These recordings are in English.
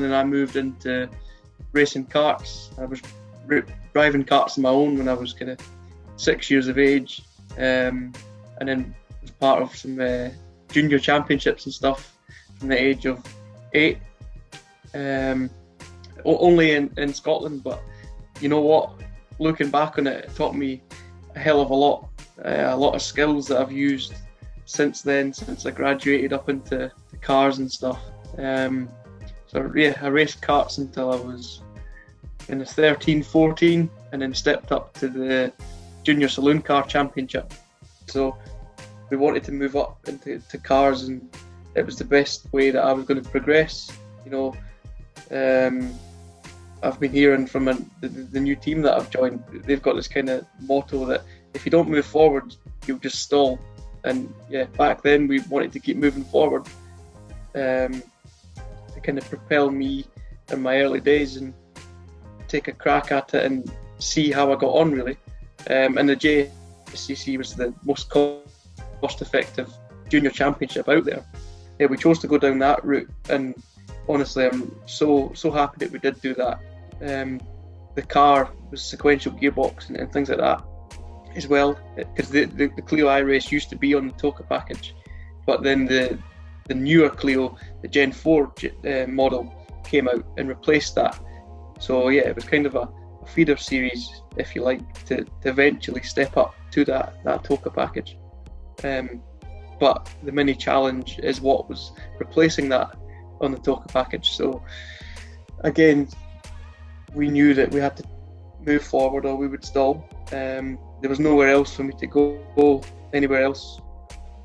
Scotland and I moved into racing karts. I was driving karts on my own when I was kind of 6 years of age, and then was part of some junior championships and stuff from the age of 8. Only in Scotland, but you know what? Looking back on it, it taught me a hell of a lot of skills that I've used since then, since I graduated up into the cars and stuff. So yeah, I raced karts until I was in the 13, 14, and then stepped up to the Junior Saloon Car Championship. So we wanted to move up into cars, and it was the best way that I was going to progress. You know, I've been hearing from the new team that I've joined. They've got this kind of motto that if you don't move forward, you'll just stall. And yeah, back then we wanted to keep moving forward to kind of propel me in my early days and take a crack at it and see how I got on, really. And the JCC was the most cost-effective junior championship out there. Yeah, we chose to go down that route, and honestly, I'm so happy that we did do that. The car was sequential gearbox and things like that as well, because the Clio I race used to be on the Toka package, but then the newer Clio, the Gen 4 model, came out and replaced that. So yeah, it was kind of a feeder series, if you like, to eventually step up to that Toka package. But the Mini Challenge is what was replacing that on the Toka package. So again, we knew that we had to move forward or we would stall. There was nowhere else for me to go anywhere else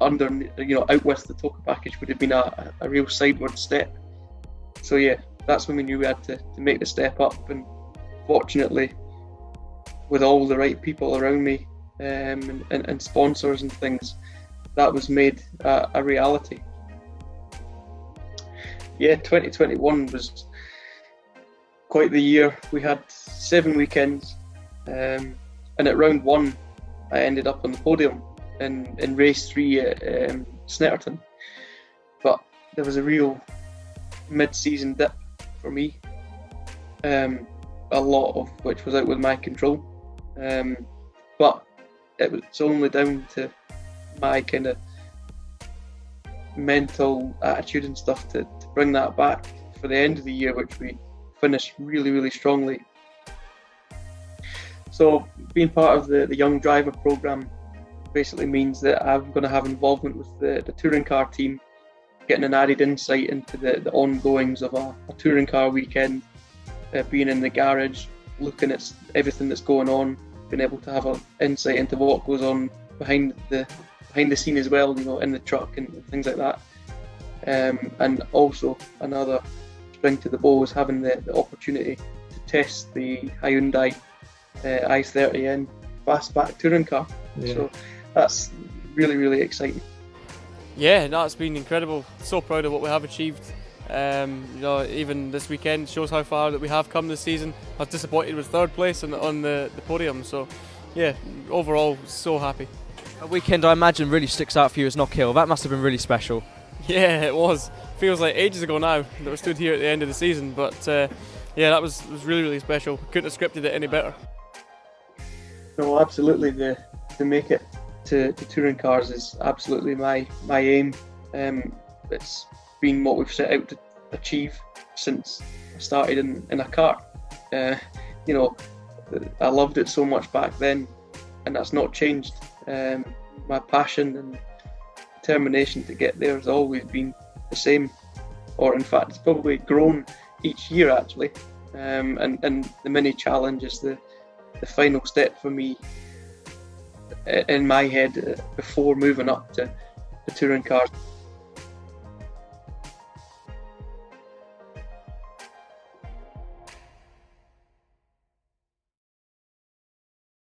under, out with the Toka package would have been a real sideward step. So yeah, that's when we knew we had to make the step up, and fortunately, with all the right people around me and sponsors and things, that was made a reality. Yeah, 2021 was quite the year. We had 7 weekends, and at round 1 I ended up on the podium in race 3 at Snetterton. But there was a real mid-season dip for me, a lot of which was out with my control, but it's only down to my kind of mental attitude and stuff to bring that back for the end of the year, which we finished really, really strongly. So being part of the Young Driver Programme basically means that I'm going to have involvement with the touring car team, getting an added insight into the ongoings of a touring car weekend, being in the garage, looking at everything that's going on, being able to have an insight into what goes on behind the scene as well, in the truck and things like that. And also another string to the bow is having the opportunity to test the Hyundai i30N fastback touring car. Yeah. So that's really, really exciting. Yeah, no, it's been incredible. So proud of what we have achieved. Even this weekend shows how far that we have come this season. I was disappointed with 3rd place on the podium, so yeah, overall so happy. A weekend I imagine really sticks out for you as Knockhill. That must have been really special. Yeah, it was. Feels like ages ago now that we stood here at the end of the season, but yeah, that was really, really special. Couldn't have scripted it any better. No, absolutely. To make it to touring cars is absolutely my aim. It's been what we've set out to achieve since I started in a kart. I loved it so much back then, and that's not changed. My passion and determination to get there has always been the same, or in fact it's probably grown each year actually. And the Mini Challenge is the final step for me in my head before moving up to the touring cars.